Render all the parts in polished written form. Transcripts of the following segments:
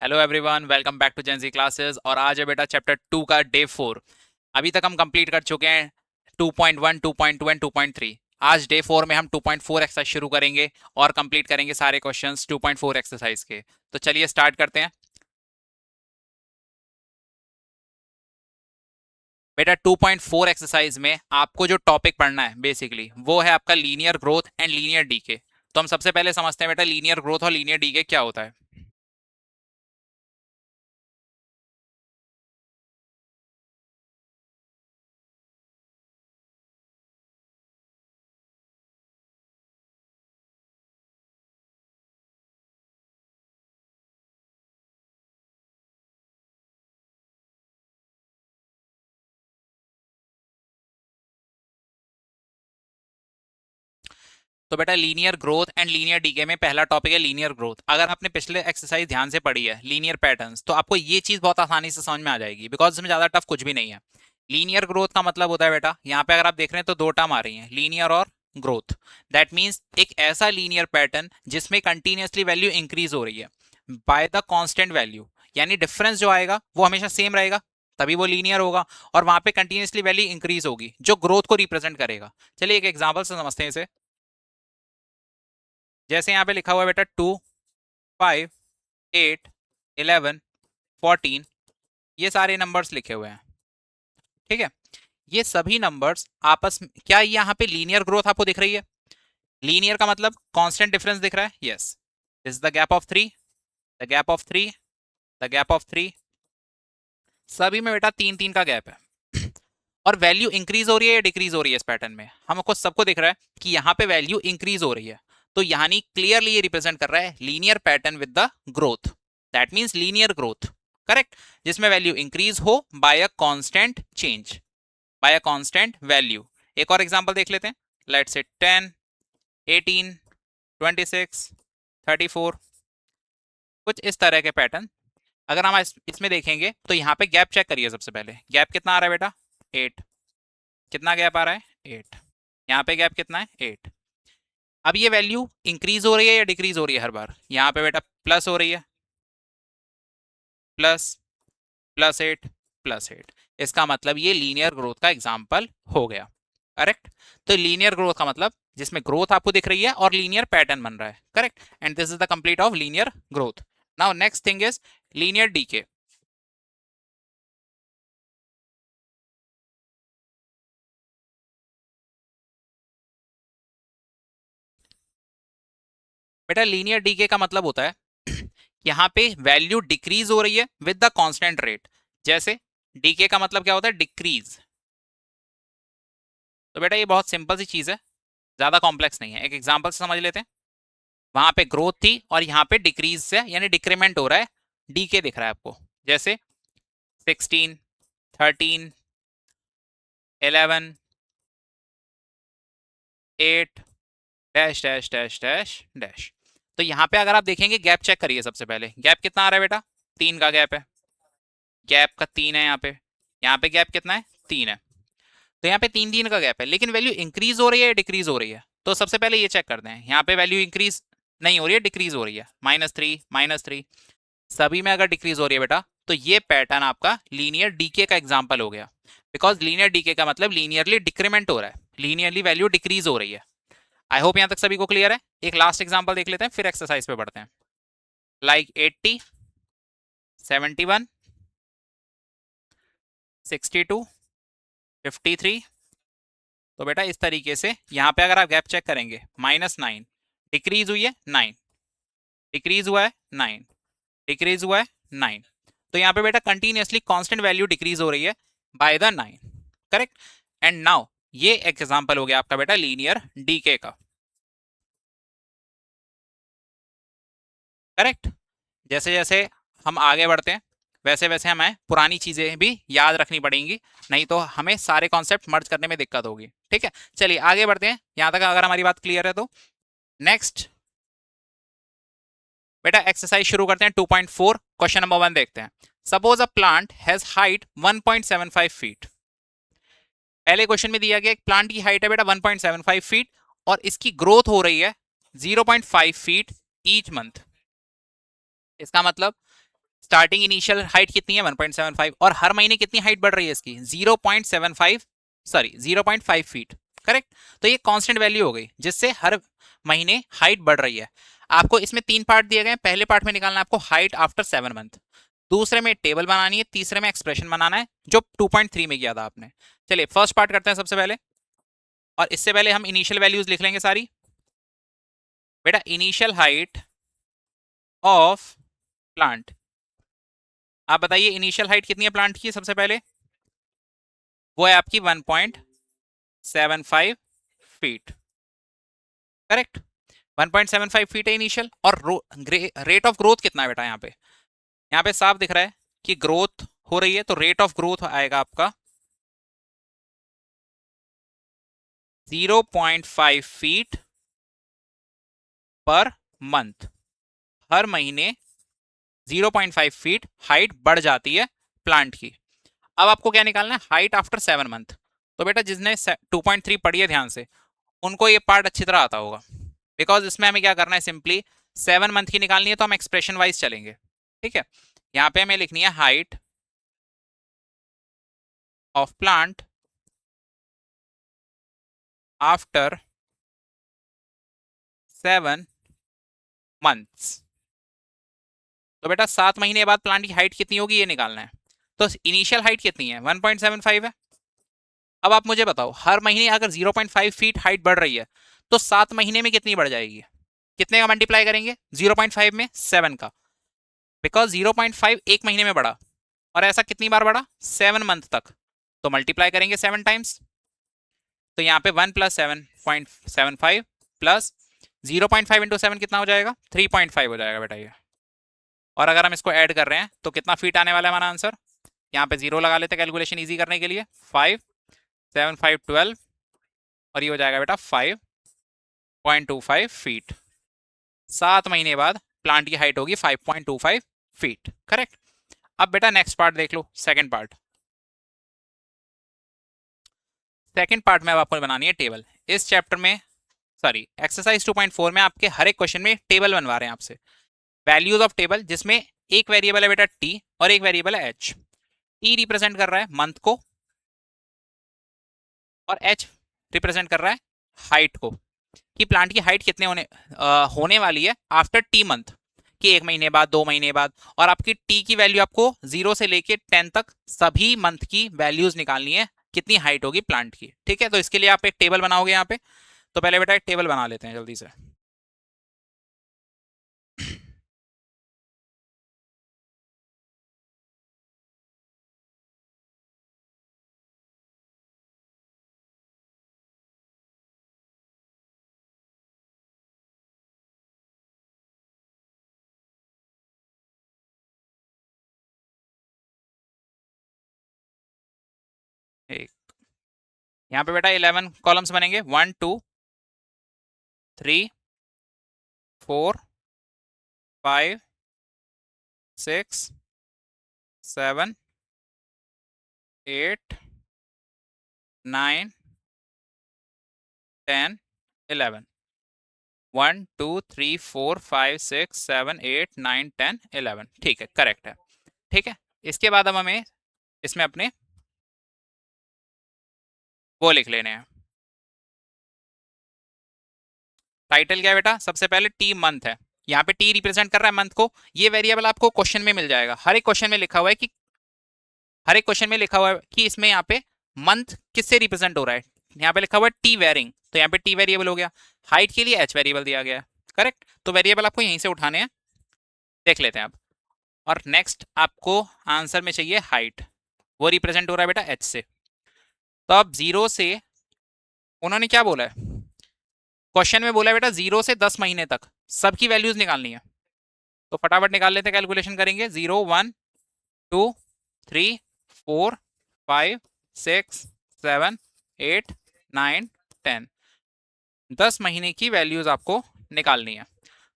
Hello everyone, welcome back to gen z classes. और आज है बेटा चैप्टर 2 का डे 4। अभी तक हम कंप्लीट कर चुके हैं 2.1, 2.2 एंड 2.3। आज डे 4 में हम 2.4 एक्सरसाइज शुरू करेंगे और कंप्लीट करेंगे सारे क्वेश्चंस 2.4 एक्सरसाइज के। तो चलिए स्टार्ट करते हैं। बेटा 2.4 एक्सरसाइज में आपको जो टॉपिक पढ़ना है बेसिकली वो है आपका linear growth and linear decay. तो हम सबसे पहले समझते हैं बेटा लीनियर ग्रोथ और लीनियर डीके क्या होता है। तो बेटा linear growth and linear decay में पहला टॉपिक है लीनियर ग्रोथ। अगर आपने पिछले एक्सरसाइज ध्यान से पढ़ी है लीनियर पैटर्न्स, तो आपको ये चीज बहुत आसानी से समझ में आ जाएगी, बिकॉज इसमें ज्यादा टफ कुछ भी नहीं है। लीनियर ग्रोथ का मतलब होता है बेटा, यहाँ पे अगर आप देख रहे हैं तो दो टर्म आ रही हैं, लीनियर और ग्रोथ। दैट मीन्स एक ऐसा लीनियर पैटर्न जिसमें कंटिन्यूसली वैल्यू इंक्रीज हो रही है बाय द कांस्टेंट वैल्यू, यानी डिफरेंस जो आएगा वो हमेशा सेम रहेगा, तभी वो लीनियर होगा। और वहां पे कंटिन्यूसली वैल्यू इंक्रीज होगी जो ग्रोथ को रिप्रेजेंट करेगा। चलिए एक एग्जांपल से समझते हैं इसे। जैसे यहाँ पे लिखा हुआ है बेटा 2, 5, 8, 11, 14, ये सारे नंबर्स लिखे हुए हैं। ठीक है, ये सभी नंबर्स आपस में क्या यहाँ पे लीनियर ग्रोथ आपको दिख रही है? लीनियर का मतलब कांस्टेंट डिफरेंस दिख रहा है, yes. This is the gap of 3, the gap of 3, the gap of 3, सभी में बेटा 3 3 का गैप है। और वैल्यू इंक्रीज हो रही है या डिक्रीज हो रही है? इस पैटर्न में हमको सबको दिख रहा है कि यहाँ पे वैल्यू इंक्रीज हो रही है। तो यानी क्लियरली ये रिप्रेजेंट कर रहा है linear pattern with the growth. That means linear growth, correct, जिसमें वैल्यू इंक्रीज हो by a constant change, by a constant value. एक और एग्जांपल देख लेते हैं। लेट्स से 10, 18, 26, 34, कुछ इस तरह के पैटर्न। अगर हम इसमें देखेंगे तो यहाँ पे गैप चेक करिए। सबसे पहले गैप कितना आ रहा है बेटा? 8। कितना गैप आ रहा है? 8। यहाँ पे गैप कितना है? 8। अब ये वैल्यू इंक्रीज हो रही है या डिक्रीज हो रही है? हर बार यहाँ पे बेटा प्लस हो रही है, प्लस, +8, +8। इसका मतलब ये लीनियर ग्रोथ का एग्जाम्पल हो गया, करेक्ट। तो लीनियर ग्रोथ का मतलब जिसमें ग्रोथ आपको दिख रही है और लीनियर पैटर्न बन रहा है, correct. And this is the complete of linear growth. Now next thing is linear decay. बेटा लीनियर डीके का मतलब होता है यहाँ पे वैल्यू डिक्रीज हो रही है विद द कांस्टेंट रेट। जैसे डीके का मतलब क्या होता है? डिक्रीज। तो बेटा ये बहुत सिंपल सी चीज है, ज्यादा कॉम्प्लेक्स नहीं है। एक एग्जांपल से समझ लेते हैं। वहां पे ग्रोथ थी और यहाँ पे डिक्रीज से यानी डिक्रीमेंट हो रहा है, डीके दिख रहा है आपको। जैसे 16, 13, 11, 8, dash dash dash dash dash. तो यहाँ पे अगर आप देखेंगे गैप चेक करिए। सबसे पहले गैप कितना आ रहा है बेटा? 3 का गैप है, गैप का 3 है यहाँ पे गैप कितना है? 3 है। तो यहाँ पे 3 3 का गैप है, लेकिन वैल्यू इंक्रीज हो रही है या डिक्रीज हो रही है? तो सबसे पहले ये चेक करते हैं। यहाँ पे वैल्यू इंक्रीज नहीं हो रही है, डिक्रीज हो रही है। -3, -3, सभी में अगर डिक्रीज हो रही है बेटा तो ये पैटर्न आपका लीनियर डीके का एग्जाम्पल हो गया। बिकॉज लीनियर डीके का मतलब लीनियरली डिक्रीमेंट हो रहा है, लीनियरली वैल्यू डिक्रीज हो रही है। आई होप यहाँ तक सभी को क्लियर है। एक लास्ट एग्जाम्पल देख लेते हैं, फिर एक्सरसाइज पे बढ़ते हैं। लाइक 80, 71, 62, 53। तो बेटा इस तरीके से यहाँ पे अगर आप गैप चेक करेंगे, -9 डिक्रीज हुई है, 9 डिक्रीज हुआ है, 9 डिक्रीज हुआ है, 9। तो यहाँ पे बेटा कंटिन्यूसली कांस्टेंट वैल्यू डिक्रीज हो रही है by the 9, correct. And now ये एग्जांपल हो गया आपका बेटा लीनियर डीके का, करेक्ट। जैसे जैसे हम आगे बढ़ते हैं वैसे वैसे हमें पुरानी चीजें भी याद रखनी पड़ेंगी, नहीं तो हमें सारे कॉन्सेप्ट मर्ज करने में दिक्कत होगी। ठीक है, चलिए आगे बढ़ते हैं। यहां तक अगर हमारी बात क्लियर है तो नेक्स्ट बेटा एक्सरसाइज शुरू करते हैं। 2.4 क्वेश्चन नंबर 1 देखते हैं। Suppose a plant has height 1.75 feet. पहले क्वेश्चन में दिया गया एक प्लांट की हाइट है बेटा 1.75 फीट और इसकी ग्रोथ हो रही है 0.5 फीट ईच मंथ। इसका मतलब स्टार्टिंग इनिशियल हाइट कितनी है 1.75, और हर महीने कितनी हाइट बढ़ रही है इसकी 0.75, सॉरी 0.5 फीट। करेक्ट। तो ये कांस्टेंट वैल्यू हो गई जिससे हर महीने हाइट बढ़ रही है। आपको इसमें 3 पार्ट दिए गए। पहले पार्ट में निकालना है आपको हाइट आफ्टर 7 मंथ, दूसरे में टेबल बनानी है, तीसरे में एक्सप्रेशन बनाना है जो 2.3 में किया था आपने। चलिए फर्स्ट पार्ट करते हैं सबसे पहले, और इससे पहले हम इनिशियल वैल्यूज लिख लेंगे सारी। बेटा इनिशियल हाइट ऑफ प्लांट, आप बताइए इनिशियल हाइट कितनी है प्लांट की। सबसे पहले वो है आपकी 1.75 फीट। करेक्ट। 1.75 फीट है इनिशियल। और रेट ऑफ ग्रोथ कितना है बेटा, यहाँ पे साफ दिख रहा है कि ग्रोथ हो रही है, तो रेट ऑफ ग्रोथ आएगा आपका 0.5 फीट पर मंथ। हर महीने 0.5 फीट हाइट बढ़ जाती है प्लांट की। अब आपको क्या निकालना है, हाइट आफ्टर 7 मंथ। तो बेटा जिसने 2.3 पढ़ी है ध्यान से, उनको ये पार्ट अच्छी तरह आता होगा, बिकॉज इसमें हमें क्या करना है, सिंपली 7 मंथ की निकालनी है, तो हम एक्सप्रेशन वाइज चलेंगे। ठीक है। यहाँ पे हमें लिखनी है height of plant after 7 months. तो बेटा 7 महीने बाद प्लांट की हाइट कितनी होगी ये निकालना है। तो इनिशियल हाइट कितनी है 1.75 है। अब आप मुझे बताओ, हर महीने अगर 0.5 फीट हाइट बढ़ रही है तो 7 महीने में कितनी बढ़ जाएगी, कितने का मल्टीप्लाई करेंगे 0.5 में 7 का, बिकॉज 0.5 एक महीने में बढ़ा, और ऐसा कितनी बार बढ़ा 7 मंथ तक, तो मल्टीप्लाई करेंगे 7 टाइम्स। तो यहाँ पे 1 प्लस 7.75 प्लस 0.5 इंटू 7 कितना हो जाएगा 3.5 हो जाएगा बेटा ये। और अगर हम इसको ऐड कर रहे हैं तो कितना फीट आने वाला है हमारा आंसर, यहाँ पे 0 लगा लेते हैं कैलकुलेशन ईजी करने के लिए। 5 7 5 12, और ये हो जाएगा बेटा 5.25 फीट। 7 महीने बाद प्लांट की हाइट होगी 5.25 फीट। करेक्ट। अब बेटा नेक्स्ट पार्ट देख लो, सेकंड पार्ट। सेकंड पार्ट में अब आपको बनानी है टेबल। इस चैप्टर में, सॉरी एक्सरसाइज 2.4 में आपके हर एक क्वेश्चन में टेबल बनवा रहे हैं आपसे, वैल्यूज ऑफ टेबल, जिसमें एक वेरिएबल है बेटा टी और एक वेरिएबल है एच। टी रिप्रेजेंट कर रहा है मंथ को, और एच रिप्रेजेंट कर रहा है हाइट को, कि प्लांट की हाइट कितने होने वाली है आफ्टर टी मंथ, कि 1 महीने बाद, 2 महीने बाद। और आपकी टी की वैल्यू आपको 0 से लेके 10 तक सभी मंथ की वैल्यूज निकालनी है, कितनी हाइट होगी प्लांट की। ठीक है। तो इसके लिए आप एक टेबल बनाओगे यहाँ पे। तो पहले बेटा एक टेबल बना लेते हैं जल्दी से। एक, यहाँ पे बेटा 11 कॉलम्स बनेंगे, 1 2 3 4 5 6 7 8 9 10 11। 1 2 3 4 5 6 7 8 9 10 11। ठीक है, करेक्ट है। ठीक है। इसके बाद अब हमें इसमें अपने वो लिख लेने हैं। टाइटल क्या है बेटा, सबसे पहले टी मंथ है, यहाँ पे टी रिप्रेजेंट कर रहा है मंथ को। ये वेरिएबल आपको क्वेश्चन में मिल जाएगा, हर एक क्वेश्चन में लिखा हुआ है कि, हर एक क्वेश्चन में लिखा हुआ है कि इसमें यहाँ पे मंथ किससे रिप्रेजेंट हो रहा है। यहाँ पे लिखा हुआ है टी वेरिंग, तो यहाँ पे टी वेरिएबल हो गया। हाइट के लिए एच वेरिएबल दिया गया है। करेक्ट। तो वेरिएबल आपको यहीं से उठाने हैं, देख लेते हैं आप। और नेक्स्ट आपको आंसर में चाहिए हाइट, वो रिप्रेजेंट हो रहा है बेटा एच से। तो अब 0 से, उन्होंने क्या बोला है क्वेश्चन में, बोला है बेटा 0 से 10 महीने तक सबकी वैल्यूज निकालनी है। तो फटाफट निकाल लेते हैं, कैलकुलेशन करेंगे। 0 1 2 3 4 5 6 7 8 9 10, 10 महीने की वैल्यूज आपको निकालनी है।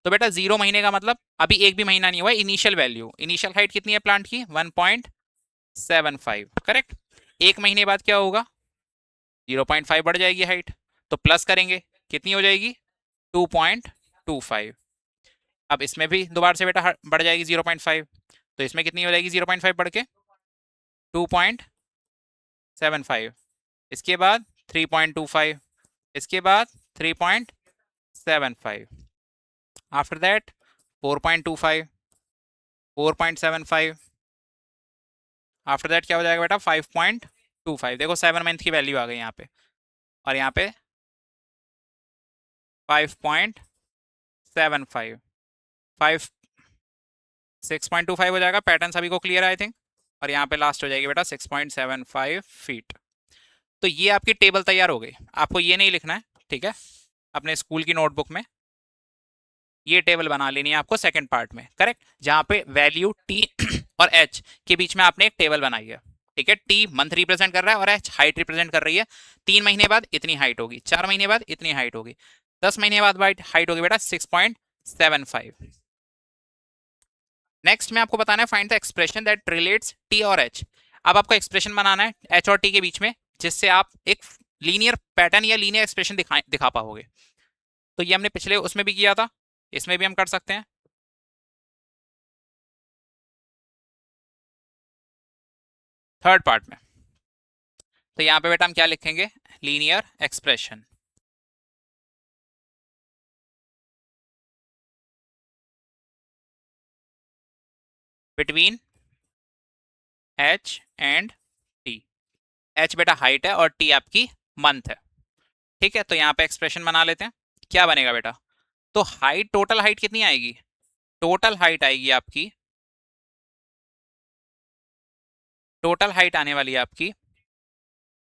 तो बेटा 0 महीने का मतलब अभी एक भी महीना नहीं हुआ, इनिशियल वैल्यू, इनिशियल हाइट कितनी है प्लांट की 1.75। करेक्ट। 1 महीने बाद क्या होगा 0.5 बढ़ जाएगी हाइट, तो प्लस करेंगे, कितनी हो जाएगी 2.25। अब इसमें भी दोबारा से बेटा बढ़ जाएगी 0.5, तो इसमें कितनी हो जाएगी 0.5 बढ़ के 2.75, इसके बाद 3.25, इसके बाद 3.75, आफ्टर दैट 4.25, 4.75, आफ्टर दैट क्या हो जाएगा बेटा 5.25। देखो 7 मंथ की वैल्यू आ गई यहाँ पे, और यहाँ पे 5.75, 6.25 हो जाएगा। पैटर्न सभी को क्लियर है आई थिंक। और यहाँ पे लास्ट हो जाएगी बेटा 6.75 फीट। तो ये आपकी टेबल तैयार हो गई। आपको ये नहीं लिखना है, ठीक है, अपने स्कूल की नोटबुक में ये टेबल बना लेनी है आपको सेकंड पार्ट में, करेक्ट, जहां पे वैल्यू टी और एच के बीच में आपने एक टेबल बनाई है, ठीक है। टी मंथ रिप्रेजेंट कर रहा है और एच हाइट रिप्रेजेंट कर रही है। 3 महीने बाद इतनी हाइट होगी, 4 महीने बाद इतनी हाइट होगी, 10 महीने बाद हाइट होगी बेटा 6.75। नेक्स्ट में आपको बताना है find the expression that relates T और एच। अब आपको एक्सप्रेशन बनाना है एच और टी के बीच में, जिससे आप एक लीनियर पैटर्न या लीनियर एक्सप्रेशन दिखा पाओगे। तो ये हमने पिछले उसमें भी किया था, इसमें भी हम कर सकते हैं। थर्ड पार्ट में तो यहां पे बेटा हम क्या लिखेंगे, linear expression between H and T. H बेटा हाइट है और टी आपकी मंथ है, ठीक है। तो यहाँ पे एक्सप्रेशन बना लेते हैं। क्या बनेगा बेटा, तो हाइट, टोटल हाइट कितनी आएगी, टोटल हाइट आएगी आपकी, टोटल हाइट आने वाली है आपकी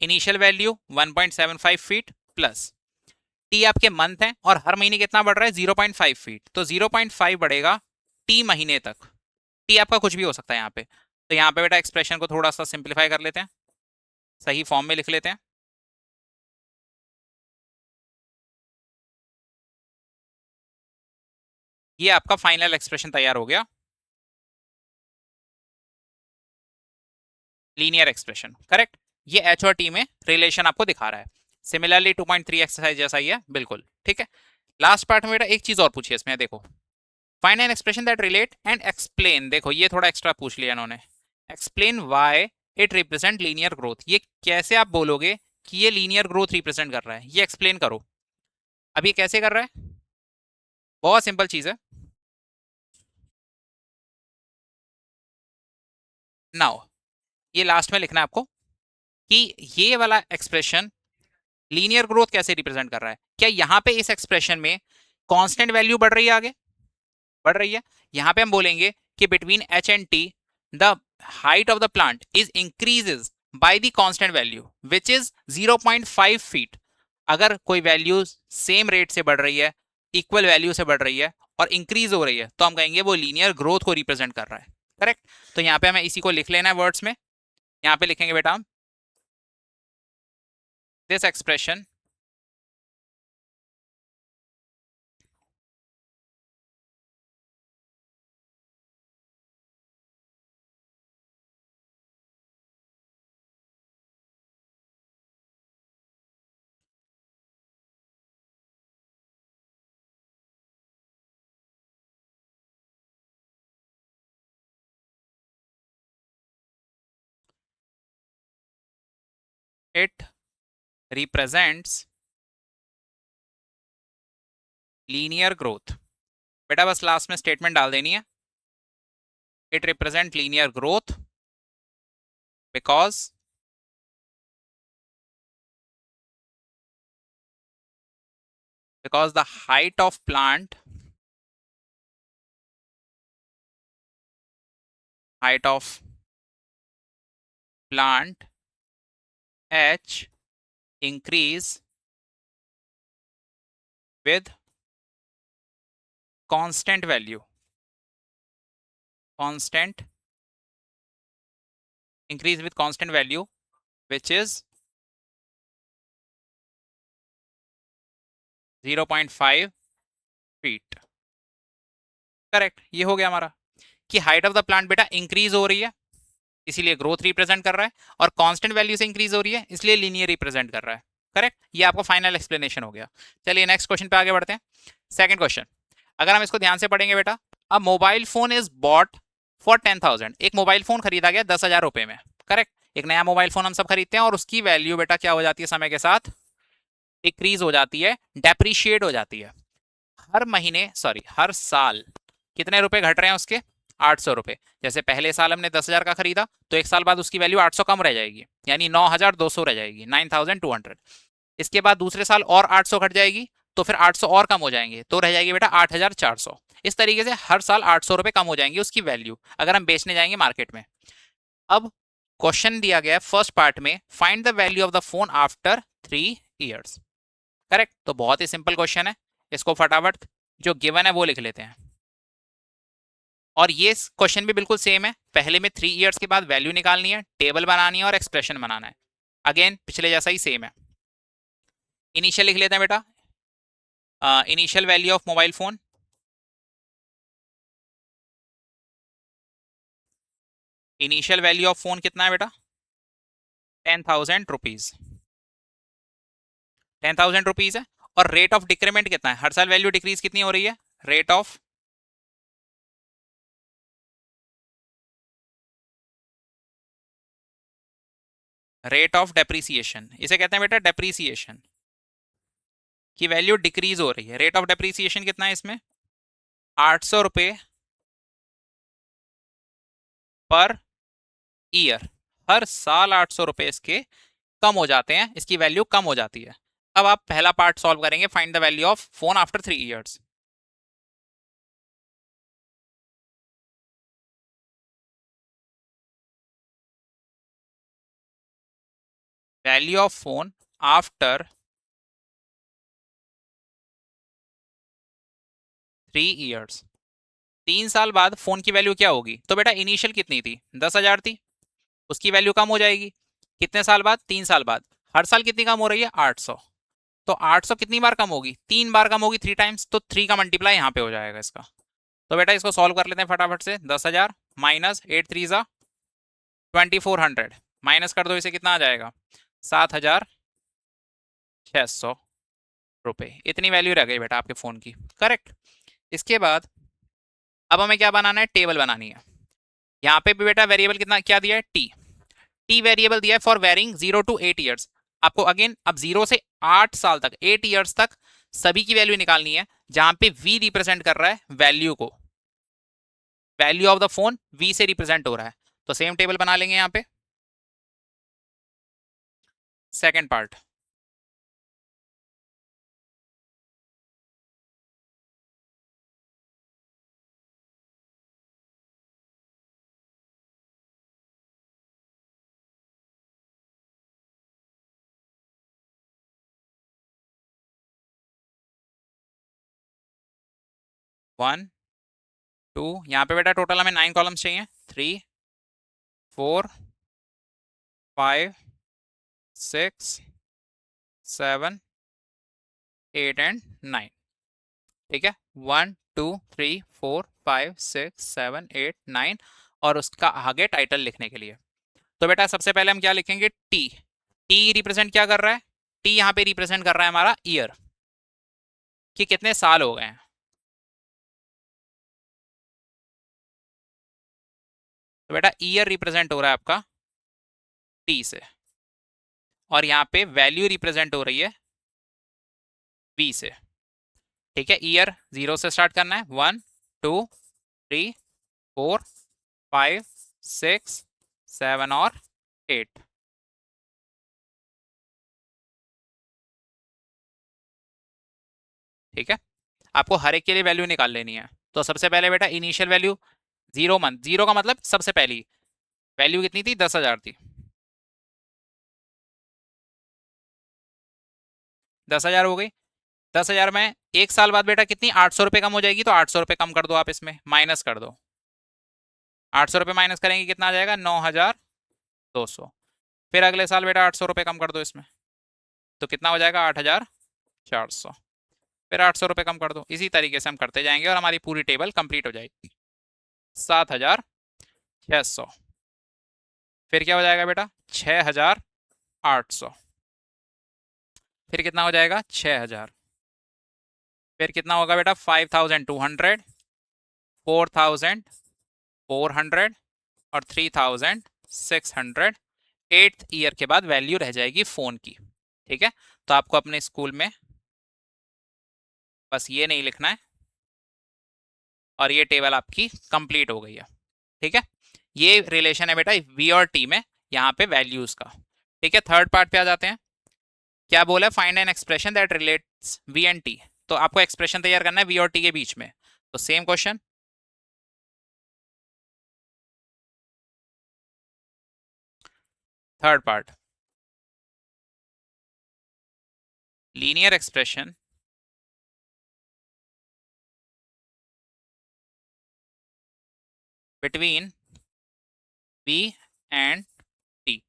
initial value 1.75 feet plus T आपके मंथ है और हर महीने कितना बढ़ रहा है 0.5 फीट, तो 0.5 बढ़ेगा टी महीने तक। टी आपका कुछ भी हो सकता है यहाँ पे। तो यहाँ पे बेटा एक्सप्रेशन को थोड़ा सा सिंप्लीफाई कर लेते हैं, सही फॉर्म में लिख लेते हैं। ये आपका फाइनल एक्सप्रेशन तैयार हो गया, लीनियर एक्सप्रेशन, करेक्ट। ये एच और टी में रिलेशन आपको दिखा रहा है। सिमिलरली 2.3 एक्सरसाइज जैसा ही है बिल्कुल, ठीक है। लास्ट पार्ट में बेटा एक चीज और पूछी है इसमें, देखो, find an expression that relate and explain. देखो ये थोड़ा एक्स्ट्रा पूछ लिया इन्होंने, explain why it represent linear growth. ये कैसे आप बोलोगे कि ये लीनियर ग्रोथ रिप्रेजेंट कर रहा है, ये एक्सप्लेन करो। अब ये कैसे कर रहा है, बहुत सिंपल चीज है। नाउ ये लास्ट में लिखना है आपको कि ये वाला एक्सप्रेशन लीनियर ग्रोथ कैसे रिप्रेजेंट कर रहा है। क्या यहाँ पे इस एक्सप्रेशन में कांस्टेंट वैल्यू बढ़ रही है, आगे बढ़ रही है। यहाँ पे हम बोलेंगे कि between H and T the height of the plant is increases by the constant value which is 0.5 feet. अगर कोई वैल्यू सेम रेट से बढ़ रही है, इक्वल वैल्यू से बढ़ रही है और इंक्रीज हो रही है, तो हम कहेंगे वो लीनियर ग्रोथ को रिप्रेजेंट कर रहा है, करेक्ट। तो यहाँ पे हमें इसी को लिख लेना है वर्ड्स में। यहाँ पे लिखेंगे बेटा हम this expression it represents linear growth. बेटा बस लास्ट में स्टेटमेंट डाल देनी है, it represent linear growth because the height of plant h increase with constant value, which is 0.5 feet, correct. ये हो गया हमारा कि हाइट ऑफ द प्लांट बेटा इंक्रीज हो रही है इसीलिए ग्रोथ रिप्रेजेंट कर रहा है, और कांस्टेंट वैल्यू से इंक्रीज हो रही है इसलिए लीनियर रिप्रेजेंट कर रहा है, करेक्ट। ये आपका फाइनल एक्सप्लेनेशन हो गया। चलिए नेक्स्ट क्वेश्चन पे आगे बढ़ते हैं। सेकंड क्वेश्चन, अगर हम इसको ध्यान से पढ़ेंगे बेटा, अ mobile phone is bought for 10,000 एक मोबाइल फोन खरीदा गया 10,000 रुपए में, करेक्ट। एक नया मोबाइल फोन हम सब खरीदते हैं और उसकी वैल्यू बेटा क्या हो जाती है समय के साथ, डिक्रीज हो जाती है, डेप्रिशिएट हो जाती है। हर महीने सॉरी हर साल कितने रुपए घट रहे हैं उसके, 800 रुपए। जैसे पहले साल हमने 10,000 का खरीदा तो एक साल बाद उसकी वैल्यू 800 कम रह जाएगी, यानी 9,200 रह जाएगी, 9,200। इसके बाद दूसरे साल और 800 घट जाएगी, तो फिर 800 और कम हो जाएंगे, तो रह जाएगी बेटा 8,400। इस तरीके से हर साल 800 रुपए कम हो जाएंगी उसकी वैल्यू, अगर हम बेचने जाएंगे मार्केट में। अब क्वेश्चन दिया गया है फर्स्ट पार्ट में, find the value of the phone after 3 years, correct. तो बहुत ही सिंपल क्वेश्चन है, इसको फटाफट जो गिवन है वो लिख लेते हैं। और ये क्वेश्चन भी बिल्कुल सेम है, पहले में 3 years के बाद वैल्यू निकालनी है, टेबल बनानी है और एक्सप्रेशन बनाना है। अगेन पिछले जैसा ही सेम है। इनिशियल लिख लेते हैं बेटा, initial value of mobile phone, initial value of phone कितना है बेटा, 10,000 रुपीज, 10,000 रुपीज है। और रेट ऑफ डिक्रीमेंट कितना है, हर साल वैल्यू डिक्रीज कितनी हो रही है, रेट ऑफ डेप्रीसिएशन, इसे कहते हैं बेटा डेप्रीसिएशन, की वैल्यू डिक्रीज हो रही है। रेट ऑफ डेप्रीसिएशन कितना है इसमें, 800 रुपए पर ईयर, हर साल 800 रुपए इसके कम हो जाते हैं, इसकी वैल्यू कम हो जाती है। अब आप पहला पार्ट सॉल्व करेंगे, find the value of phone after 3 years। Value of phone after 3 years, 3 साल बाद फोन की वैल्यू क्या होगी, तो बेटा इनिशियल कितनी थी, 10,000 थी, उसकी वैल्यू कम हो जाएगी। कितने साल बाद, 3 साल बाद। हर साल कितनी कम हो रही है, 800। तो 800 कितनी बार कम होगी, 3 बार कम होगी, 3 टाइम्स, तो 3 का मल्टीप्लाई यहाँ पे हो जाएगा इसका। तो बेटा इसको सॉल्व कर लेते हैं फटाफट से, 10,000 माइनस 8 3 जा 2400, माइनस कर दो इसे, कितना आ जाएगा, 7,600 रुपये। इतनी वैल्यू रह गई बेटा आपके फ़ोन की, करेक्ट। इसके बाद अब हमें क्या बनाना है, टेबल बनानी है। यहाँ पे भी बेटा वेरिएबल कितना क्या दिया है, टी, टी वेरिएबल दिया है फॉर वेरिंग 0 to 8 years। आपको अगेन अब 0 से 8 साल तक, 8 years तक सभी की वैल्यू निकालनी है, जहां पे वी रिप्रेजेंट कर रहा है वैल्यू को, value of the phone V से रिप्रेजेंट हो रहा है। तो सेम टेबल बना लेंगे यहाँ पे। सेकेंड पार्ट, वन टू, यहाँ पे बेटा टोटल हमें 9 कॉलम्स चाहिए, 3 4 5 6 7 8 एंड 9, ठीक है। 1 2 3 4 5 6 7 8 9, और उसका आगे टाइटल लिखने के लिए। तो बेटा सबसे पहले हम क्या लिखेंगे, टी, टी रिप्रेजेंट क्या कर रहा है, टी यहाँ पे रिप्रेजेंट कर रहा है हमारा ईयर, कि कितने साल हो गए हैं। तो बेटा ईयर रिप्रेजेंट हो रहा है आपका टी से, और यहाँ पे वैल्यू रिप्रेजेंट हो रही है वी से, ठीक है। ईयर 0 से स्टार्ट करना है, 1 2 3 4 5 6 7 और 8, ठीक है। आपको हर एक के लिए वैल्यू निकाल लेनी है। तो सबसे पहले बेटा इनिशियल वैल्यू 0 मंथ, 0 का मतलब सबसे पहली वैल्यू कितनी थी, 10,000 थी, 10,000 हो गई। 10,000 में एक साल बाद बेटा कितनी, 800 रुपये कम हो जाएगी, तो 800 रुपये कम कर दो आप, इसमें माइनस कर दो, 800 रुपये माइनस करेंगे कितना आ जाएगा, 9,200। फिर अगले साल बेटा 800 रुपये कम कर दो इसमें, तो कितना हो जाएगा, 8,400। फिर 800 रुपये कम कर दो, इसी तरीके से हम करते जाएंगे और हमारी पूरी टेबल कंप्लीट हो जाएगी। 7,600, फिर क्या हो जाएगा बेटा, 6,800, फिर कितना हो जाएगा, 6,000, फिर कितना होगा बेटा, 5,200, 4,000, 400 और 3600, 8th ईयर के बाद वैल्यू रह जाएगी फोन की। ठीक है, तो आपको अपने स्कूल में बस ये नहीं लिखना है और ये टेबल आपकी कंप्लीट हो गई है। ठीक है, ये रिलेशन है बेटा वी और टी में, यहाँ पे वैल्यूज का। ठीक है, थर्ड पार्ट पे आ जाते हैं। क्या बोला है? Find an expression that relates V and T. तो आपको एक्सप्रेशन तैयार करना है वी और टी के बीच में। तो same question, third part, linear expression between V and T.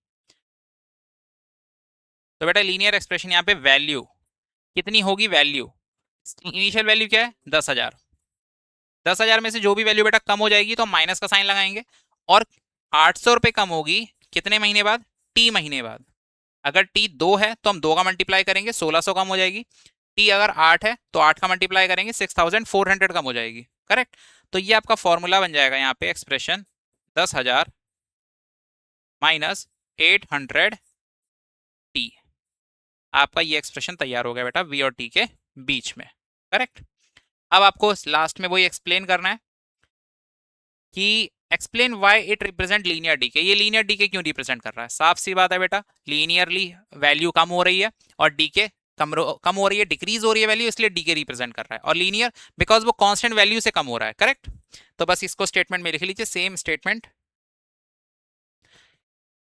तो बेटा लीनियर एक्सप्रेशन यहाँ पे वैल्यू कितनी होगी? वैल्यू इनिशियल वैल्यू क्या है? 10,000। 10,000 में से जो भी वैल्यू बेटा कम हो जाएगी तो हम माइनस का साइन लगाएंगे। और 800 रुपये कम होगी कितने महीने बाद? टी महीने बाद। अगर टी 2 है तो हम 2 का मल्टीप्लाई करेंगे, 1600 कम हो जाएगी। टी अगर 8 है तो 8 का मल्टीप्लाई करेंगे, 6400 कम हो जाएगी। करेक्ट। तो ये आपका फॉर्मूला बन जाएगा यहाँ पे एक्सप्रेशन 10,000 माइनस 800 टी। आपका ये एक्सप्रेशन तैयार हो गया बेटा वी और टी के बीच में। करेक्ट। अब आपको लास्ट में वही एक्सप्लेन करना है कि explain why it represent linear decay. ये लीनियर डीके क्यों रिप्रेजेंट कर रहा है? साफ सी बात है बेटा, लीनियरली वैल्यू कम हो रही है और डीके कम हो रही है, डिक्रीज हो रही है वैल्यू, इसलिए डीके रिप्रेजेंट कर रहा है। और लीनियर बिकॉज वो कांस्टेंट वैल्यू से कम हो रहा है। करेक्ट। तो बस इसको स्टेटमेंट में लिख लीजिए, same statement.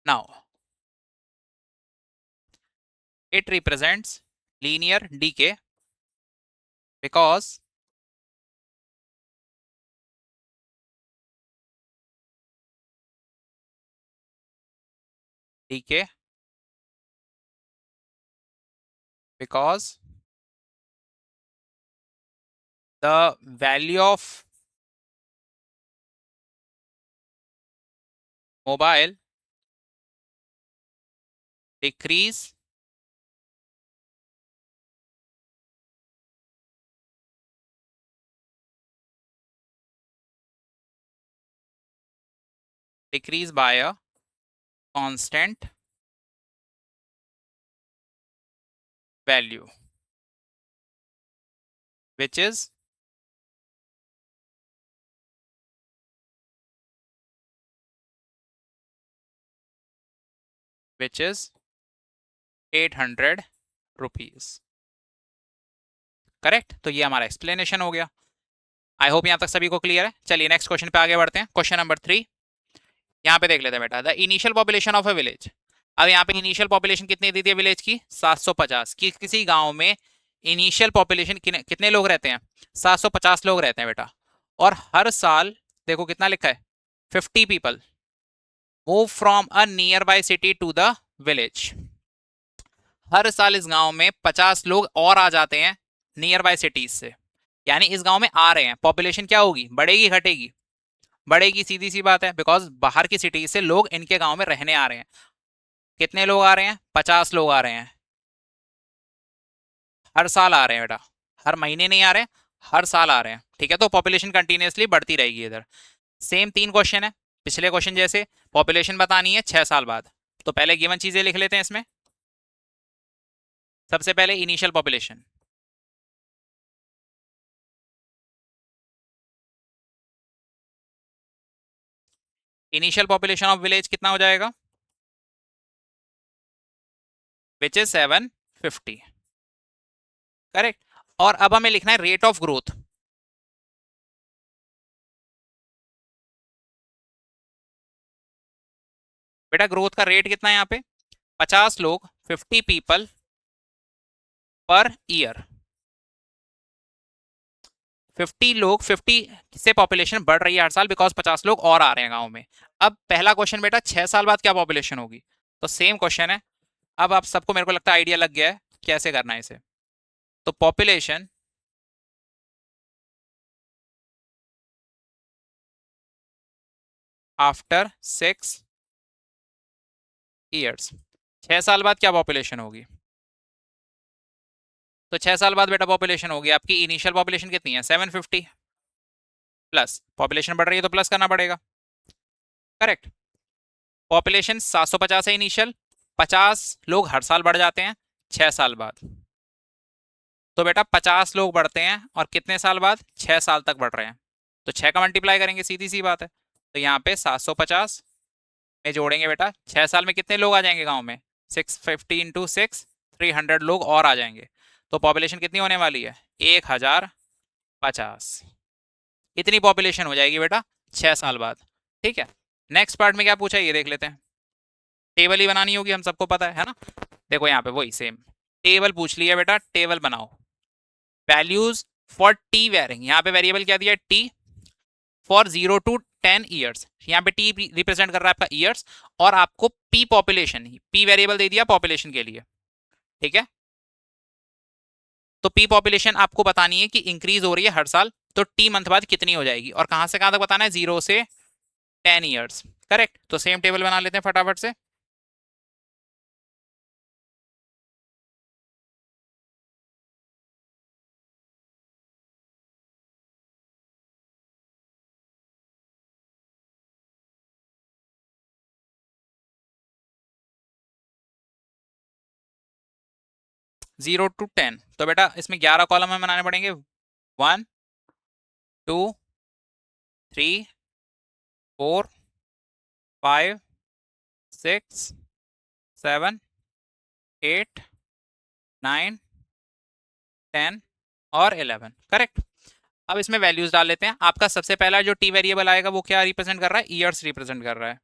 Now it represents linear decay because decay because the value of mobile decrease by a constant value which is which is 800 rupees. Correct. तो ये हमारा एक्सप्लेनेशन हो गया। आई होप यहाँ तक सभी को क्लियर है। चलिए नेक्स्ट क्वेश्चन पे आगे बढ़ते हैं। क्वेश्चन नंबर 3 यहाँ पे देख लेते हैं बेटा, the initial population of a village. अब यहाँ पे इनिशियल पॉपुलेशन कितनी दी थी विलेज की? 750। किसी गांव में इनिशियल पॉपुलेशन कितने लोग रहते हैं? 750 लोग रहते हैं बेटा। और हर साल देखो कितना लिखा है, 50 people move from a nearby city to the village. हर साल इस गांव में 50 लोग और आ जाते हैं नियर बाय सिटीज से। यानी इस गांव में आ रहे हैं, पॉपुलेशन क्या होगी? बढ़ेगी घटेगी? बढ़ेगी, सीधी सी बात है, बिकॉज बाहर की सिटी से लोग इनके गांव में रहने आ रहे हैं। कितने लोग आ रहे हैं? 50 लोग आ रहे हैं। हर साल आ रहे हैं बेटा, हर महीने नहीं आ रहे, हर साल आ रहे हैं। ठीक है, तो पॉपुलेशन कंटिन्यूसली बढ़ती रहेगी इधर। सेम 3 क्वेश्चन है पिछले क्वेश्चन जैसे। पॉपुलेशन बतानी है 6 साल बाद। तो पहले गिवन चीजें लिख लेते हैं इसमें। सबसे पहले initial population, initial population of village कितना हो जाएगा? Which is 750। करेक्ट। और अब हमें लिखना है रेट ऑफ ग्रोथ। बेटा ग्रोथ का रेट कितना है यहाँ पे? 50 लोग, 50 पीपल पर ईयर। 50 लोग, 50 से पॉपुलेशन बढ़ रही है हर साल, बिकॉज 50 लोग और आ रहे हैं गांव में। अब पहला क्वेश्चन बेटा 6 साल बाद क्या पॉपुलेशन होगी? तो सेम क्वेश्चन है। अब आप सबको मेरे को लगता है आइडिया लग गया है कैसे करना है इसे। तो पॉपुलेशन आफ्टर 6 ईयर्स, 6 साल बाद क्या पॉपुलेशन होगी? तो 6 साल बाद बेटा पॉपुलेशन होगी आपकी, इनिशियल पॉपुलेशन कितनी है? 750 प्लस पॉपुलेशन बढ़ रही है तो प्लस करना पड़ेगा। करेक्ट। पॉपुलेशन 750 है इनिशियल, 50 लोग हर साल बढ़ जाते हैं 6 साल बाद। तो बेटा 50 लोग बढ़ते हैं और कितने साल बाद, 6 साल तक बढ़ रहे हैं, तो 6 का मल्टीप्लाई करेंगे, सीधी सी बात है। तो यहाँ पे 750 में जोड़ेंगे बेटा, 6 साल में कितने लोग आ जाएंगे गांव में, 650 × 6, 300 लोग और आ जाएंगे। तो पॉपुलेशन कितनी होने वाली है, 1050। इतनी पॉपुलेशन हो जाएगी बेटा 6 साल बाद। ठीक है, नेक्स्ट पार्ट में क्या पूछा है ये देख लेते हैं। टेबल ही बनानी होगी, हम सबको पता है ना। देखो यहाँ पे वही सेम टेबल पूछ लिया बेटा, टेबल बनाओ। वैल्यूज फॉर टी वेरिंग, यहाँ पे वेरिएबल क्या दिया, टी, फॉर 0 to 10 ईयर्स, यहाँ पे टी रिप्रेजेंट कर रहा है आपका ईयर्स, और आपको पी पॉपुलेशन, पी वेरिएबल दे दिया पॉपुलेशन के लिए। ठीक है, तो पी पॉपुलेशन आपको बतानी है कि इंक्रीज हो रही है हर साल, तो टी मंथ बाद कितनी हो जाएगी, और कहां से कहां तक बताना है, 0 से 10 ईयर्स। करेक्ट, तो सेम टेबल बना लेते हैं फटाफट से। जीरो टू टेन, तो बेटा इसमें 11 कॉलम हमें बनाने पड़ेंगे, 1 2 3 4 5 6 7 8 9 10 और 11। करेक्ट। अब इसमें वैल्यूज डाल लेते हैं। आपका सबसे पहला जो टी वेरिएबल आएगा वो क्या रिप्रेजेंट कर रहा है, ईयर्स रिप्रेजेंट कर रहा है,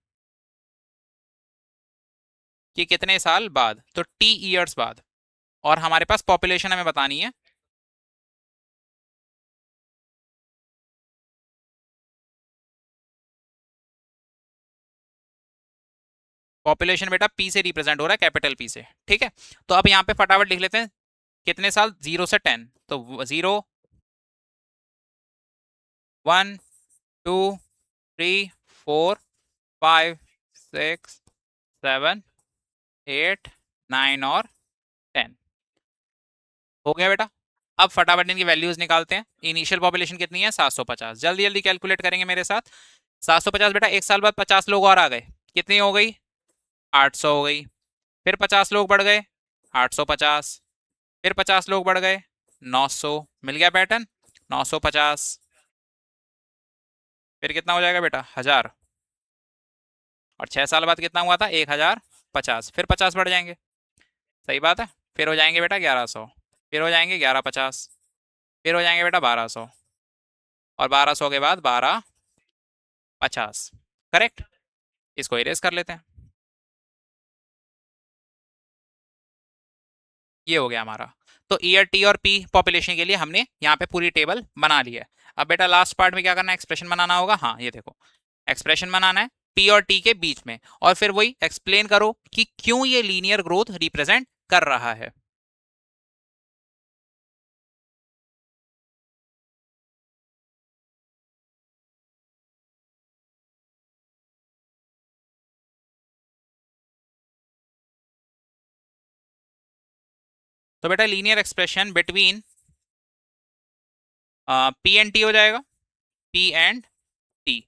कि कितने साल बाद, तो टी ईयर्स बाद। और हमारे पास पॉपुलेशन हमें बतानी है, पॉपुलेशन बेटा पी से रिप्रेजेंट हो रहा है, कैपिटल पी से। ठीक है, तो अब यहाँ पे फटाफट लिख लेते हैं कितने साल, 0 से 10, तो 0 1 2 3 4 5 6 7 8 9 और 10। हो गया बेटा। अब फटाफट इनकी वैल्यूज निकालते हैं। इनिशियल पॉपुलेशन कितनी है, 750, जल्दी जल्दी कैलकुलेट करेंगे मेरे साथ। 750 बेटा, एक साल बाद 50 लोग और आ गए, कितनी हो गई, 800 हो गई। फिर 50 लोग बढ़ गए, 850। फिर 50 लोग बढ़ गए, 900। मिल गया पैटर्न, 950। फिर कितना हो जाएगा बेटा, 1000। और 6 साल बाद कितना हुआ था, 1050। फिर 50 बढ़ जाएंगे, सही बात है। फिर हो जाएंगे बेटा 1100। फिर हो जाएंगे 1150। फिर हो जाएंगे बेटा 1200। और 1200 के बाद 1250। करेक्ट, इसको इरेज कर लेते हैं। ये हो गया हमारा। तो ईयर टी और पी पॉपुलेशन के लिए हमने यहाँ पे पूरी टेबल बना ली है। अब बेटा लास्ट पार्ट में क्या करना है, एक्सप्रेशन बनाना होगा। हाँ ये देखो, एक्सप्रेशन बनाना है पी और टी के बीच में, और फिर वही एक्सप्लेन करो कि क्यों ये लीनियर ग्रोथ रिप्रेजेंट कर रहा है। तो बेटा linear expression between P and T हो जाएगा, पी एंड टी।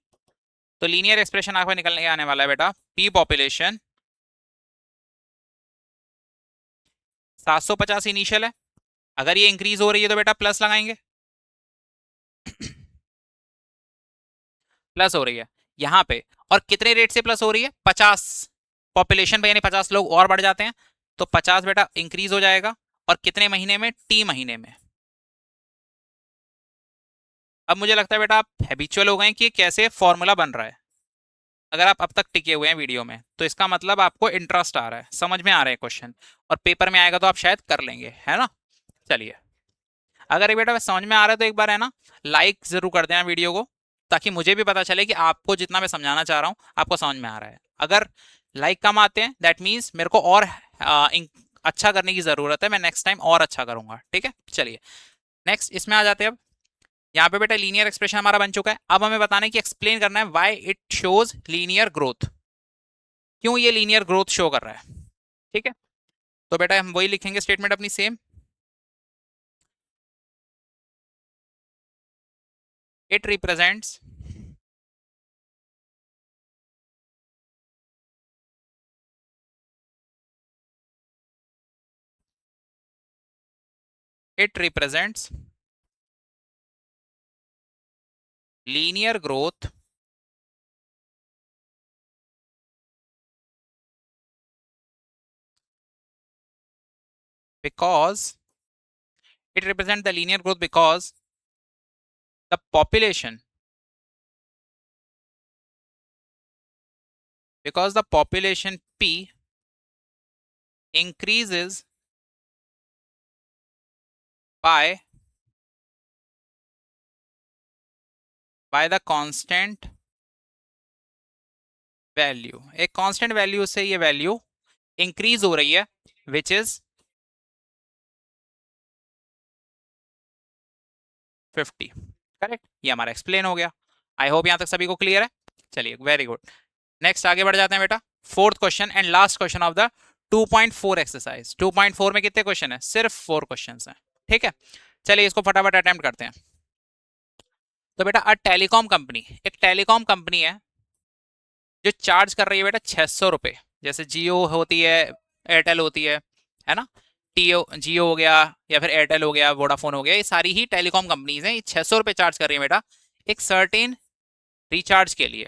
तो लीनियर एक्सप्रेशन आपको निकलने के आने वाला है बेटा, पी पॉपुलेशन 750 इनिशियल है, अगर ये इंक्रीज हो रही है तो बेटा प्लस लगाएंगे, प्लस हो रही है यहाँ पे। और कितने रेट से प्लस हो रही है, 50 पॉपुलेशन पे, यानी 50 लोग और बढ़ जाते हैं, तो 50 बेटा इंक्रीज हो जाएगा। और कितने महीने में, टी महीने में। अब मुझे लगता है बेटा आप हैबिचुअल हो गए कि कैसे फॉर्मूला बन रहा है। अगर आप अब तक टिके हुए हैं वीडियो में तो इसका मतलब आपको इंटरेस्ट आ रहा है, समझ में आ रहे हैं क्वेश्चन, और पेपर में आएगा तो आप शायद कर लेंगे, है ना। चलिए, अगर ये बेटा समझ में आ रहा है तो एक बार है ना लाइक जरूर कर देना वीडियो को, ताकि मुझे भी पता चले कि आपको जितना मैं समझाना चाह रहा हूँ आपको समझ में आ रहा है। अगर लाइक कम आते हैं दैट मीन्स मेरे को और अच्छा करने की जरूरत है, मैं नेक्स्ट टाइम और अच्छा करूंगा। ठीक है, चलिए नेक्स्ट इसमें आ जाते हैं। अब यहाँ पे बेटा लीनियर एक्सप्रेशन हमारा बन चुका है। अब हमें बताना है कि एक्सप्लेन करना है why it shows linear growth, क्यों ये लीनियर ग्रोथ शो कर रहा है। ठीक है, तो बेटा हम वही लिखेंगे स्टेटमेंट अपनी same, it represents it represents linear growth because it represents the linear growth the population because the population P increases by the constant value, एक कांस्टेंट वैल्यू से ये वैल्यू इंक्रीज हो रही है विच इज 50। करेक्ट, ये हमारा explain हो गया। आई होप यहां तक सभी को क्लियर है। चलिए वेरी गुड, नेक्स्ट आगे बढ़ जाते हैं बेटा। Fourth question and last question of the 2.4 exercise. 2.4 में कितने क्वेश्चन है? सिर्फ 4 क्वेश्चन हैं। ठीक है, चलिए इसको फटाफट अटेम्प्ट करते हैं। तो बेटा टेलीकॉम कंपनी, एक टेलीकॉम कंपनी है जो चार्ज कर रही है बेटा 600 रुपये। जैसे जियो होती है, एयरटेल होती है ना, जियो हो गया या फिर एयरटेल हो गया, वोडाफोन हो गया, ये सारी ही टेलीकॉम कंपनीज हैं। ये 600 रुपये चार्ज कर रही है बेटा एक सर्टेन रिचार्ज के लिए।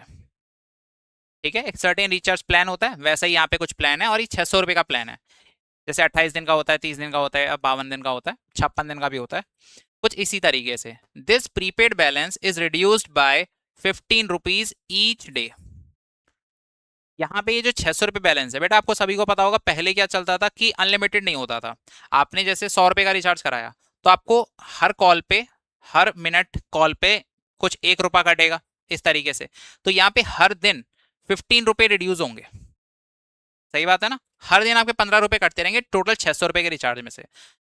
ठीक है, एक सर्टेन रिचार्ज प्लान होता है, वैसा ही यहाँ पे कुछ प्लान है और ये 600 रुपये का प्लान है। जैसे 28 दिन का होता है, 30 दिन का होता है, 52 दिन का होता है, 56 दिन का भी होता है, कुछ इसी तरीके से। This prepaid balance is reduced by 15 rupees each day. यहाँ पे ये जो 600 रुपये बैलेंस है बेटा, आपको सभी को पता होगा पहले क्या चलता था कि अनलिमिटेड नहीं होता था। आपने जैसे 100 रुपये का रिचार्ज कराया तो आपको हर कॉल पे, हर मिनट कॉल पे कुछ 1 रुपया कटेगा, इस तरीके से। तो यहाँ पे हर दिन 15 रुपये रिड्यूस होंगे। सही बात है ना, हर दिन आपके 15 रुपये कटते रहेंगे टोटल 600 रुपये के रिचार्ज में से।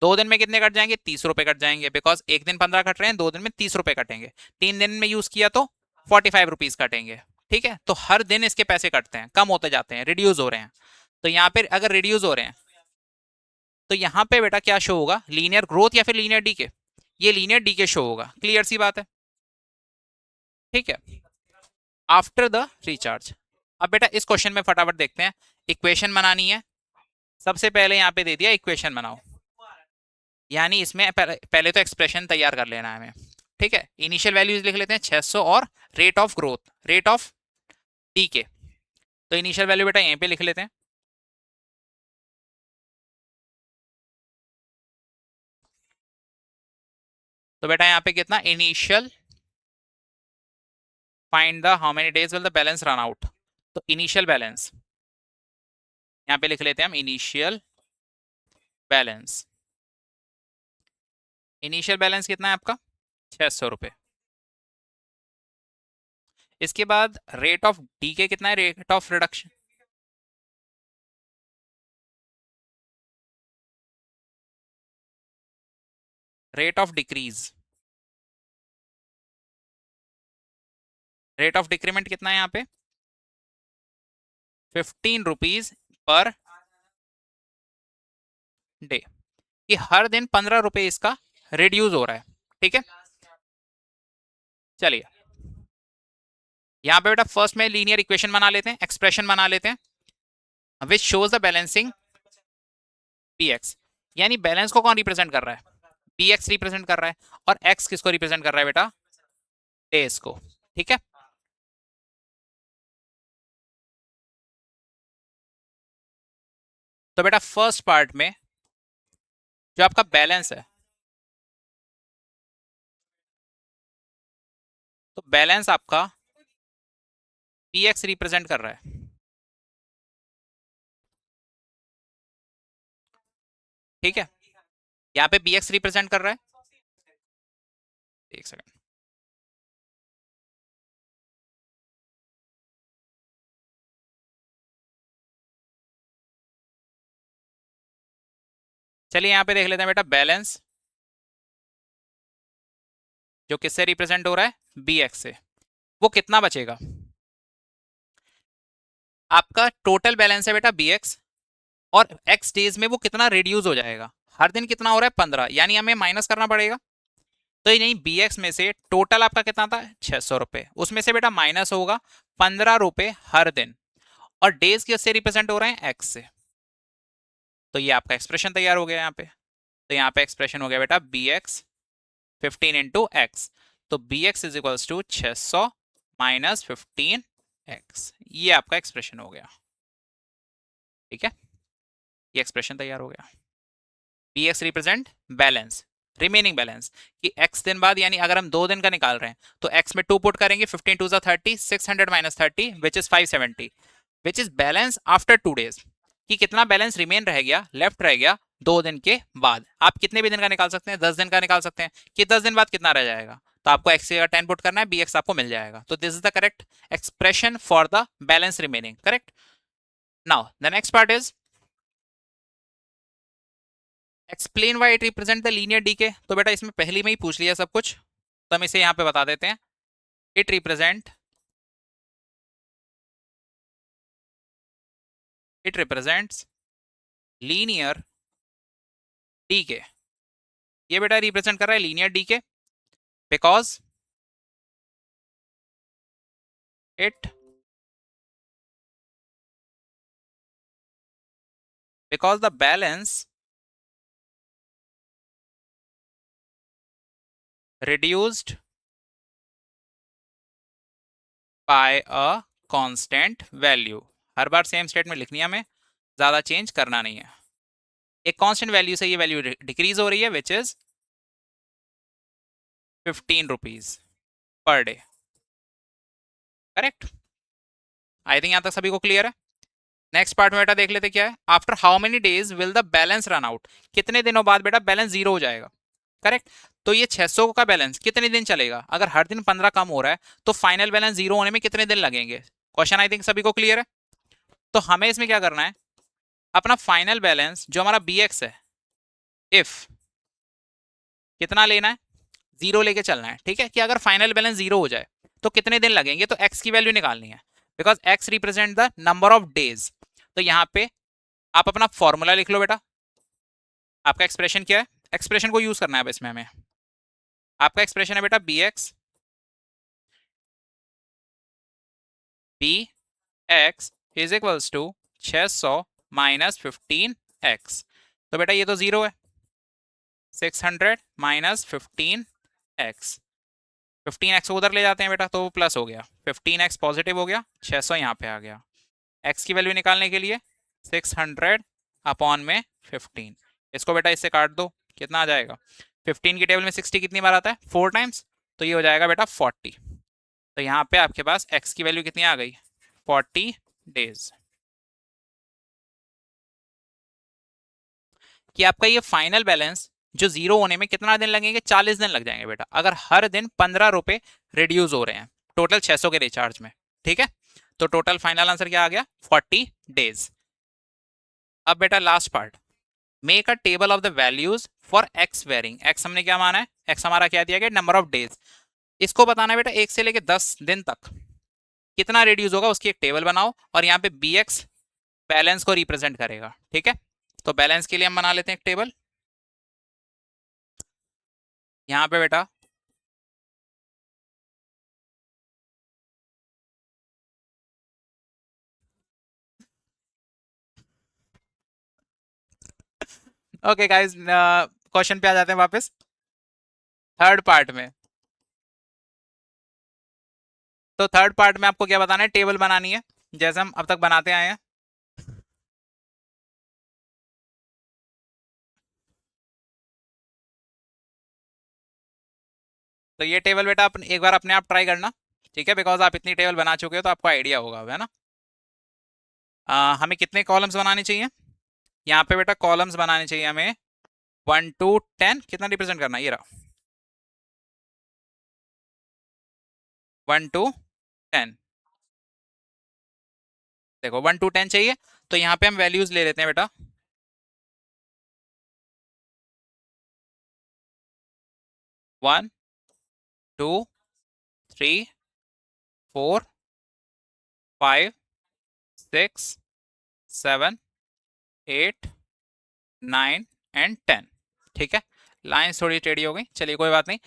2 दिन में कितने कट जाएंगे? 30 रुपये कट जाएंगे, बिकॉज एक दिन 15 कट रहे हैं, 2 दिन में 30 रुपये कटेंगे। 3 दिन में यूज किया तो 45 रुपीज कटेंगे। ठीक है, तो हर दिन इसके पैसे कटते हैं, कम होते जाते हैं, रिड्यूस हो रहे हैं। तो यहाँ पे अगर रिड्यूस हो रहे हैं तो यहाँ पे बेटा क्या शो होगा? लीनियर ग्रोथ या फिर लीनियर डीके? ये लीनियर डीके शो होगा, क्लियर सी बात है। ठीक है, आफ्टर द रिचार्ज। अब बेटा इस क्वेश्चन में फटाफट देखते हैं, इक्वेशन बनानी है। सबसे पहले यहाँ पे दे दिया इक्वेशन बनाओ, यानी इसमें पहले तो एक्सप्रेशन तैयार कर लेना है हमें। ठीक है, इनिशियल वैल्यूज लिख लेते हैं 600 और rate of growth, rate of decay. तो इनिशियल वैल्यू बेटा यहीं पे लिख लेते हैं। तो बेटा यहाँ पे कितना? Initial find the how many days will the balance run out. तो इनिशियल बैलेंस यहाँ पे लिख लेते हैं हम, इनिशियल बैलेंस। इनिशियल बैलेंस कितना है आपका? 600 रुपये। इसके बाद रेट ऑफ डीके कितना है? Rate of reduction, rate of decrease, rate of decrement कितना है यहाँ पे? 15 रुपीज पर डे, कि हर दिन 15 रुपए इसका रिड्यूस हो रहा है। ठीक है, चलिए यहाँ पे बेटा फर्स्ट में लीनियर इक्वेशन बना लेते हैं, एक्सप्रेशन बना लेते हैं which shows the balancing P x. यानी बैलेंस को कौन रिप्रेजेंट कर रहा है? पी एक्स रिप्रेजेंट कर रहा है, और एक्स किसको रिप्रेजेंट कर रहा है बेटा? डेज को। ठीक है, तो बेटा फर्स्ट पार्ट में जो आपका बैलेंस है, तो बैलेंस आपका पी एक्स रिप्रेजेंट कर रहा है। ठीक है, यहाँ पे पी एक्स रिप्रेजेंट कर रहा है। एक सेकंड, चलिए यहाँ पे देख लेते हैं बेटा बैलेंस जो किससे रिप्रेजेंट हो रहा है? बी एक्स से। वो कितना बचेगा? आपका टोटल बैलेंस है बेटा बी एक्स, और एक्स डेज में वो कितना रिड्यूस हो जाएगा? हर दिन कितना हो रहा है? 15, यानी हमें माइनस करना पड़ेगा। तो ये नहीं, बी एक्स में से टोटल आपका कितना था? 600 रुपये, उसमें से बेटा माइनस होगा 15 रुपये हर दिन, और डेज किससे रिप्रेजेंट हो रहे हैं? एक्स से। तो ये आपका एक्सप्रेशन तैयार हो गया यहाँ पे। तो यहाँ पे एक्सप्रेशन हो गया बेटा बी एक्स 15 × x, तो B x is equals to 600 minus 15x, ये आपका एक्सप्रेशन हो गया। ठीक है, ये एक्सप्रेशन तैयार हो गया। B x represent balance, remaining balance, कि x दिन बाद, यानी अगर हम 2 दिन का निकाल रहे हैं तो x में 2 पुट करेंगे, 15 2 30, 600 minus 30 which is 570, which is balance after 2 days, कि कितना बैलेंस रिमेन रह गया, लेफ्ट रह गया 2 दिन के बाद। आप कितने भी दिन का निकाल सकते हैं, 10 दिन का निकाल सकते हैं, कि 10 दिन बाद कितना रह जाएगा, तो आपको x का 10 पुट करना है, bx आपको मिल जाएगा। तो this is the correct expression for the balance remaining, correct. Now the next part is explain why it represent the linear decay. तो बेटा इसमें पहले में ही पूछ लिया सब कुछ, तो हम इसे यहाँ पे बता देते हैं। It represent it represents linear decay. ये बेटा रिप्रेजेंट कर रहा है linear decay because it because the balance reduced by a constant value। हर बार सेम स्टेट में लिखनी है हमें, ज्यादा चेंज करना नहीं है। एक कांस्टेंट वैल्यू से ये वैल्यू डिक्रीज हो रही है, which is 15 rupees per day, correct. I think यहां तक सभी को क्लियर है। नेक्स्ट पार्ट में बेटा देख लेते क्या है, after how many days will the balance run out, कितने दिनों बाद बेटा बैलेंस जीरो हो जाएगा, करेक्ट। तो ये 600 का बैलेंस कितने दिन चलेगा, अगर हर दिन 15 कम हो रहा है तो फाइनल बैलेंस जीरो होने में कितने दिन लगेंगे। क्वेश्चन आई थिंक सभी को क्लियर है। तो हमें इसमें क्या करना है, अपना फाइनल बैलेंस जो हमारा बी एक्स है, इफ कितना लेना है, जीरो लेके चलना है। ठीक है, कि अगर फाइनल बैलेंस जीरो हो जाए तो कितने दिन लगेंगे, तो एक्स की वैल्यू निकालनी है, because x represent the number of days. तो यहाँ पे आप अपना फॉर्मूला लिख लो बेटा। आपका एक्सप्रेशन क्या है, एक्सप्रेशन को यूज करना है अब इसमें हमें। आपका एक्सप्रेशन है बेटा B x, B x is equals to 600 minus 15x। तो बेटा ये तो जीरो है, 600 माइनस 15x, 15x को उधर ले जाते हैं बेटा तो वो प्लस हो गया, 15x पॉजिटिव हो गया, 600 यहाँ पे आ गया। x की वैल्यू निकालने के लिए 600 अपॉन में 15, इसको बेटा इससे काट दो, कितना आ जाएगा, 15 की टेबल में 60 कितनी बार आता है, 4 टाइम्स, तो ये हो जाएगा बेटा 40। तो यहाँ पे आपके पास x की वैल्यू कितनी आ गई, 40 डेज। कि आपका ये फाइनल बैलेंस जो जीरो होने में कितना दिन लगेंगे, 40 दिन लग जाएंगे बेटा, अगर हर दिन 15 रुपए रिड्यूस हो रहे हैं टोटल 600 के रिचार्ज में। ठीक है, तो टोटल फाइनल आंसर क्या आ गया, 40 डेज। अब बेटा last part, make a table of the values for x varying. X हमने क्या माना है, एक्स हमारा क्या दिया गया, नंबर ऑफ डेज। इसको बताना है बेटा 1 से लेकर 10 दिन तक कितना रिड्यूस होगा, उसकी एक टेबल बनाओ, और यहाँ पे बी एक्स बैलेंस को रिप्रेजेंट करेगा। ठीक है, तो बैलेंस के लिए हम बना लेते हैं एक टेबल। यहाँ पे बेटा ओके गाइस, क्वेश्चन पे आ जाते हैं वापस, थर्ड पार्ट में। तो थर्ड पार्ट में आपको क्या बताना है, टेबल बनानी है, जैसे हम अब तक बनाते आए हैं। तो ये टेबल बेटा एक बार अपने आप ट्राई करना, ठीक है, बिकॉज आप इतनी टेबल बना चुके हो तो आपको आइडिया होगा, है ना। हमें कितने कॉलम्स बनाने चाहिए, यहाँ पे बेटा कॉलम्स बनाने चाहिए हमें 1 to 10, कितना रिप्रेजेंट करना है, ये रहा 1 to 10। देखो 1 to 10 चाहिए, तो यहाँ पे हम वैल्यूज ले लेते हैं बेटा, 1 2 3 4 5 6 7 8 9 एंड 10। ठीक है, लाइन्स थोड़ी टेढ़ी हो गई, चलिए कोई बात नहीं।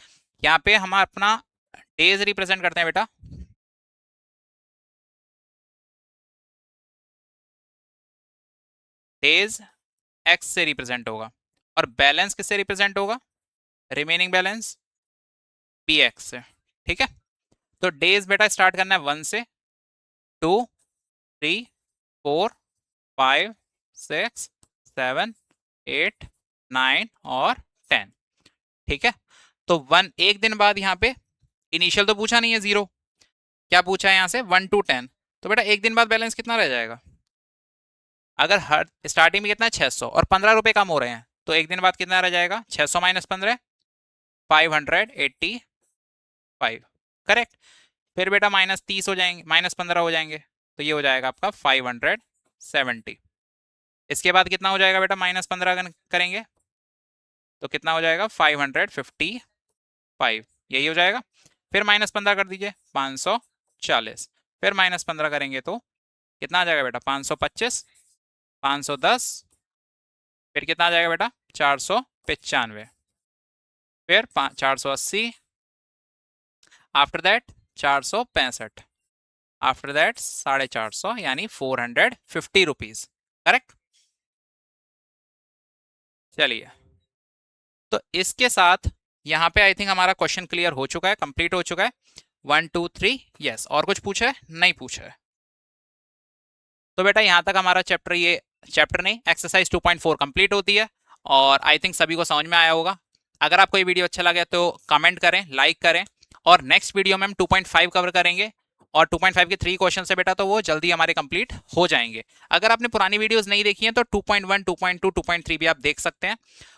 यहाँ पे हम अपना डेज रिप्रेजेंट करते हैं बेटा, डेज एक्स से रिप्रेजेंट होगा, और बैलेंस किससे रिप्रेजेंट होगा, रिमेनिंग बैलेंस px से। ठीक है, तो डेज बेटा स्टार्ट करना है 1 से, 2, 3, 4, 5, 6, 7, 8, 9 और 10। ठीक है, तो 1 दिन बाद यहाँ पे इनिशियल तो पूछा नहीं है 0, क्या पूछा है यहाँ से 1 to 10। तो बेटा एक दिन बाद बैलेंस कितना रह जाएगा, अगर हर स्टार्टिंग में कितना है 600 और 15 रुपए कम हो रहे हैं, तो एक दिन बाद कितना रह जाएगा 600 माइनस 15, 585। करेक्ट, फिर बेटा -30 हो जाएंगे, -15 हो जाएंगे, तो ये हो जाएगा आपका 570। इसके बाद कितना हो जाएगा बेटा -15 करेंगे तो कितना हो जाएगा 555, यही हो जाएगा। फिर -15 कर दीजिए 540, फिर -15 करेंगे तो कितना आ जाएगा बेटा 525, 510, फिर कितना आ जाएगा बेटा 495, फिर 480, आफ्टर दैट 465, आफ्टर दैट 450, यानी 450 रुपीज। करेक्ट, चलिए, तो इसके साथ यहाँ पे आई थिंक हमारा क्वेश्चन क्लियर हो चुका है, कंप्लीट हो चुका है। 1 2 3 यस, और कुछ पूछा है, नहीं पूछा है। तो बेटा यहाँ तक हमारा चैप्टर, ये चैप्टर नहीं एक्सरसाइज 2.4 कंप्लीट होती है, और आई थिंक सभी को समझ में आया होगा। अगर आपको ये वीडियो अच्छा लगे तो कमेंट करें, लाइक करें, और नेक्स्ट वीडियो में हम 2.5 कवर करेंगे, और 2.5 के 3 क्वेश्चन से बेटा तो वो जल्दी हमारे कंप्लीट हो जाएंगे। अगर आपने पुरानी वीडियोस नहीं देखी हैं तो 2.1, 2.2, 2.3 भी आप देख सकते हैं,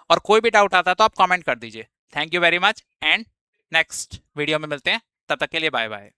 और कोई भी डाउट आता है तो आप कमेंट कर दीजिए। Thank you very much, and next video में मिलते हैं, तब तक के लिए बाय बाय।